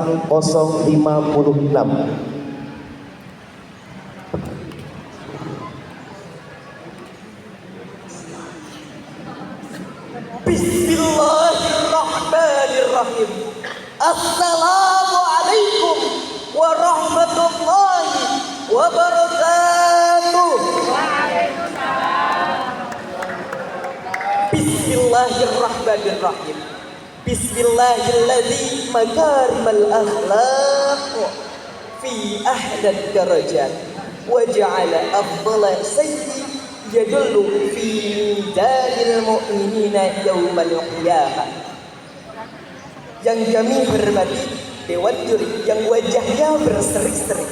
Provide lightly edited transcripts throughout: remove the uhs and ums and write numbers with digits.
056. Bismillahirrahmanirrahim. Assalamualaikum warahmatullahi wabarakatuh. Bismillahirrahmanirrahim. Bismillahilladzi makarimal akhlaq fi ahdad darajat wa ja'ala afdala sayyi yadullu fi mizanil mu'minina yaumal qiyamah. Yang kami hormati Dewan Juri yang wajahnya berseri-seri,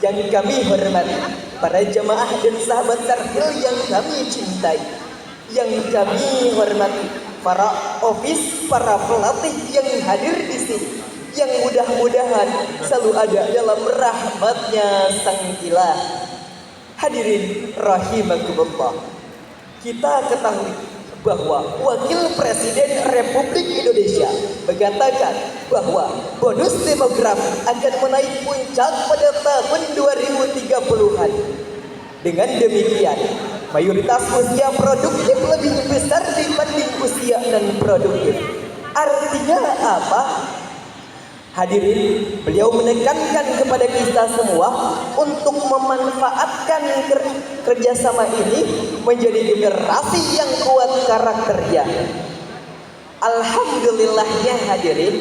yang kami hormati para jamaah dan sahabat sarhil yang kami cintai, yang kami hormati para ofis, para pelatih yang hadir di sini, yang mudah-mudahan selalu ada dalam rahmatnya Sang Ilah. Hadirin rahimakumullah, kita ketahui bahwa Wakil Presiden Republik Indonesia mengatakan bahwa bonus demografi akan menaik puncak pada tahun 2030-an. Dengan demikian, mayoritas usia produktif lebih besar dibanding usia non-produktif. Artinya apa? Hadirin, beliau menekankan kepada kita semua untuk memanfaatkan kerjasama ini menjadi generasi yang kuat karakternya. Alhamdulillahnya hadirin,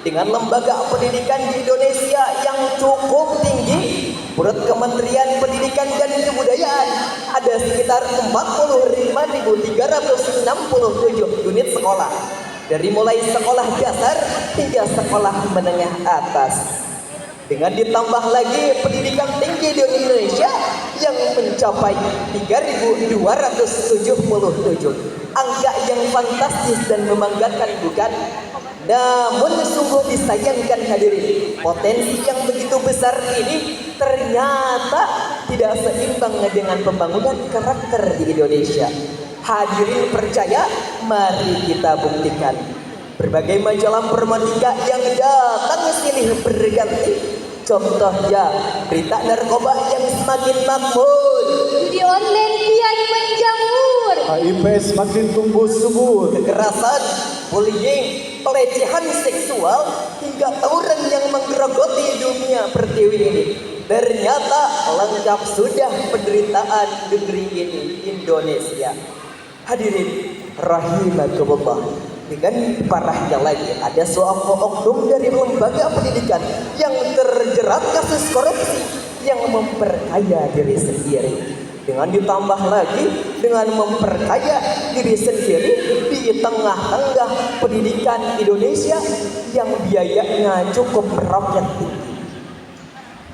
dengan lembaga pendidikan di Indonesia yang cukup tinggi, menurut Kementerian Pendidikan dan Kebudayaan ada sekitar 45.367 unit sekolah, dari mulai sekolah dasar hingga sekolah menengah atas. Dengan ditambah lagi pendidikan tinggi di Indonesia yang mencapai 3.277, angka yang fantastis dan membanggakan, bukan? Namun sungguh disayangkan hadirin, potensi yang begitu besar ini ternyata tidak seimbang dengan pembangunan karakter di Indonesia. Hadirin percaya, mari kita buktikan. Berbagai majalah permatika yang datang silih berganti. Contohnya berita narkoba yang semakin makmur, judi online kian menjamur, HIV semakin tumbuh subur, kekerasan, bullying, pelecehan seksual hingga tawuran yang menggerogoti dunia pertiwi ini. Ternyata lengkap sudah penderitaan negeri ini, Indonesia. Hadirin rahimakumullah, dengan parahnya lagi ada seorang oknum dari lembaga pendidikan yang terjerat kasus korupsi yang memperkaya diri sendiri. Dengan ditambah lagi dengan memperkaya diri sendiri di tengah-tengah pendidikan Indonesia yang biayanya cukup meroket tinggi.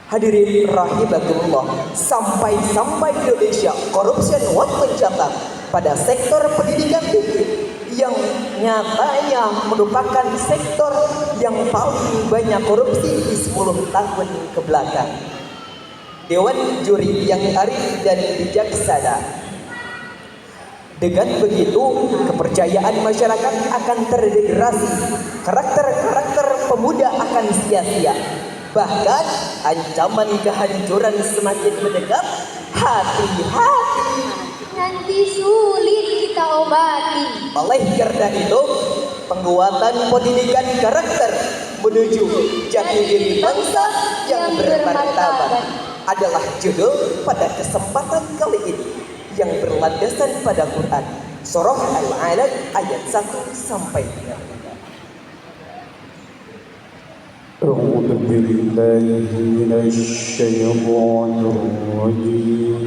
Hadirin rahimakumullah, sampai Indonesia korupsi kuat mencatat pada sektor pendidikan tinggi yang nyatanya merupakan sektor yang paling banyak korupsi di 10 tahun ke belakang. Dewan Juri yang arif dan bijaksana, dengan begitu kepercayaan masyarakat akan terdegradasi, karakter pemuda akan sia-sia, bahkan ancaman kehancuran semakin mendekat. Hati-hati, nanti sulit kita obati. oleh karena itu, penguatan pendidikan karakter menuju jati diri bangsa yang bermartabat adalah judul pada kesempatan kali ini yang berlandasan pada Quran Surah Al-Alaq ayat 1 sampai 3. أعوذ بالله من الشيطان الرجيم.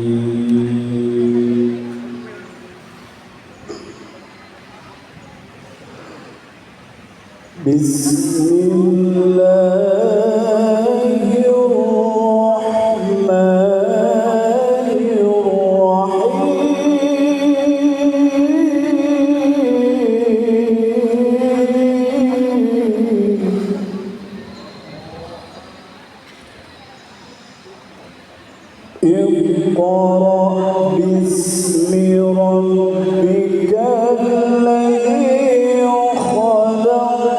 بسم الله الرحمن الرحيم. اقرأ باسم ربك الذي خلق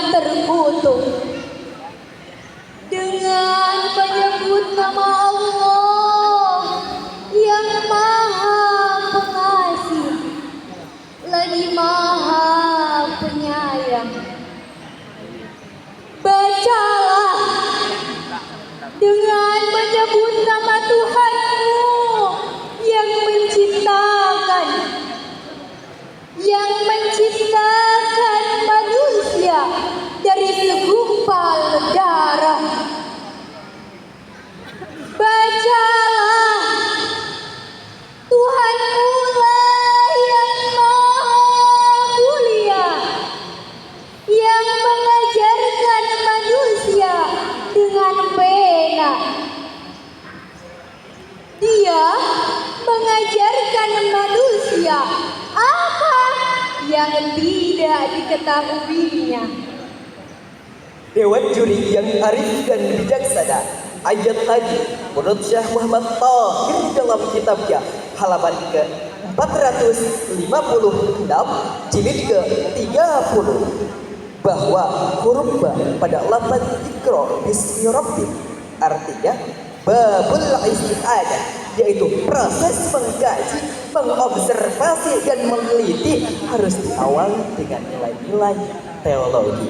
terkutuk. Dengan menyebut nama Allah yang Maha Pengasih lagi Maha Penyayang. Bacalah dengan menyebut nama Tuhanmu yang menciptakan manusia dari segumpal darah. Bacalah Tuhanmu lah yang maha mulia, yang mengajarkan manusia dengan pena. Dia mengajarkan manusia apa yang tidak diketahuinya. Dewan juri yang arif dan bijaksana. Ayat tadi menurut Syekh Muhammad Tahir dalam kitabnya halaman ke-456 jilid ke-30 bahwa huruf ba pada lafaz Iqra bismi rabbik artinya babul isti'adah, yaitu proses mengkaji, mengobservasi dan meneliti harus diawali dengan nilai-nilai teologi.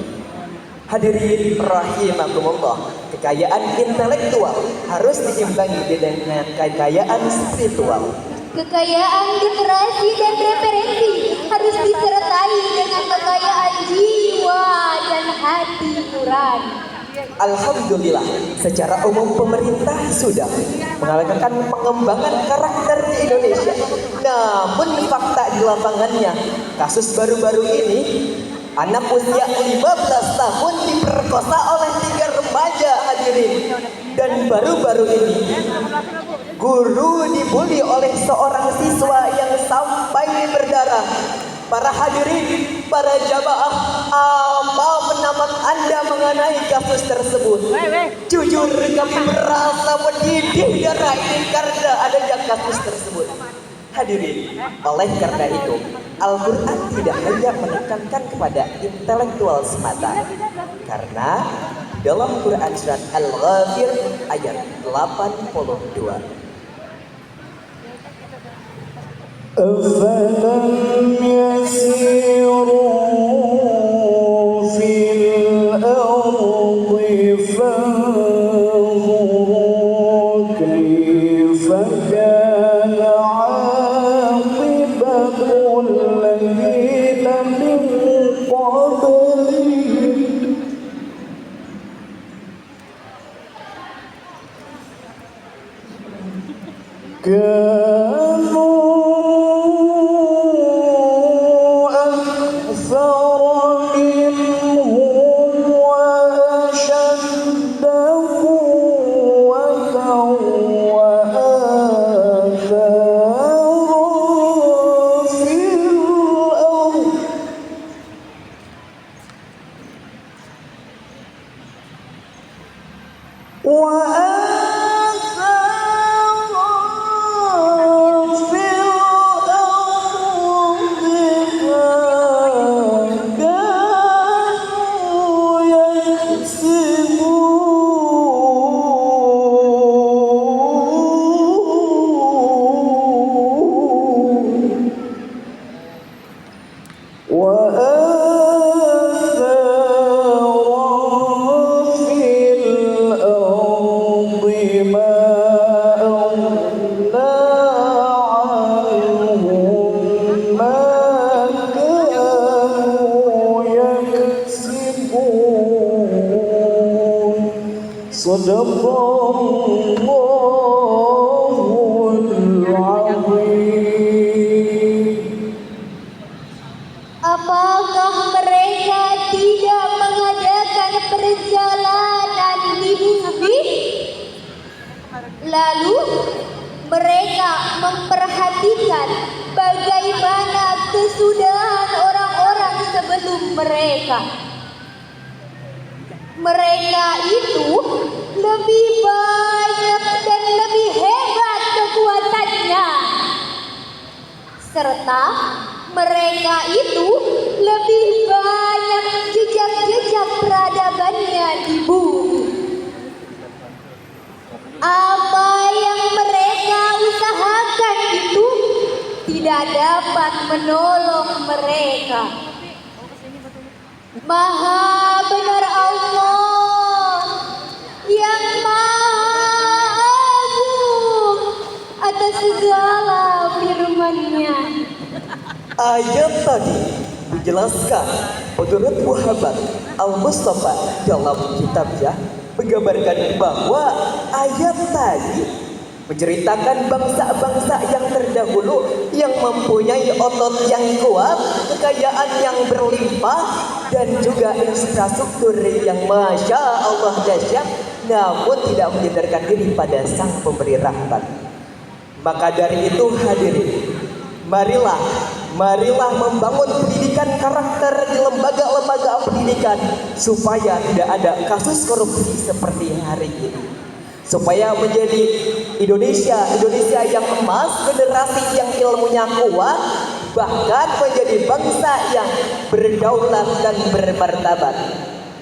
Hadirin rahimakumullah, kekayaan intelektual harus diimbangi dengan kekayaan spiritual. Kekayaan literasi dan referensi harus disertai dengan kekayaan jiwa dan hati nurani. Alhamdulillah, secara umum pemerintah sudah mengadakan pengembangan karakter di Indonesia. Namun fakta di lapangannya, kasus baru-baru ini, anak usia 15 tahun diperkosa oleh 3 remaja, hadirin. Dan baru-baru ini, guru dibully oleh seorang siswa yang sampai berdarah. Para hadirin, para jamaah, apa pendapat Anda mengenai kasus tersebut? Jujur, kami merasa mendidih darah ini karena adanya kasus tersebut. Hadirin, oleh karena itu, Al-Quran tidak hanya menekankan kepada intelektual semata. Karena dalam Quran surat Al-Ghafir ayat 82. أفلم يسيروا في الأرض فانظروا كيف كان عاقبة الذين من قبلهم Apakah mereka tidak mengadakan perjalanan di bumi? Lalu mereka memperhatikan bagaimana kesudahan orang-orang sebelum mereka. Mereka itu lebih banyak dan lebih hebat kekuatannya, serta mereka itu lebih banyak jejak-jejak akan menolong mereka. Maha benar Allah yang maha agung atas segala firman-Nya. Ayat tadi dijelaskan menurut Muhammad Al-Mustafa dalam kitabnya menggambarkan bahwa ayat tadi menceritakan bangsa-bangsa yang terdahulu yang mempunyai otot yang kuat, kekayaan yang berlimpah, dan juga infrastruktur yang masya Allah dahsyat, namun tidak menyandarkan diri pada sang pemberi rahmat. Maka dari itu hadirin, marilah membangun pendidikan karakter di lembaga-lembaga pendidikan supaya tidak ada kasus korupsi seperti hari ini. Supaya menjadi Indonesia yang emas, generasi yang ilmunya kuat, bahkan menjadi bangsa yang berdaulat dan bermartabat.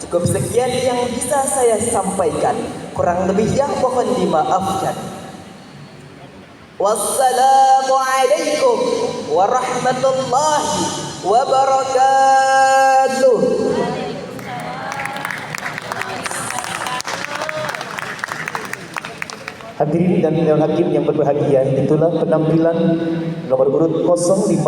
Cukup sekian yang bisa saya sampaikan. Kurang lebihnya mohon dimaafkan. Wassalamualaikum warahmatullahi wabarakatuh. Hadirin dan dewan hakim yang berbahagia, itulah penampilan nomor urut 056.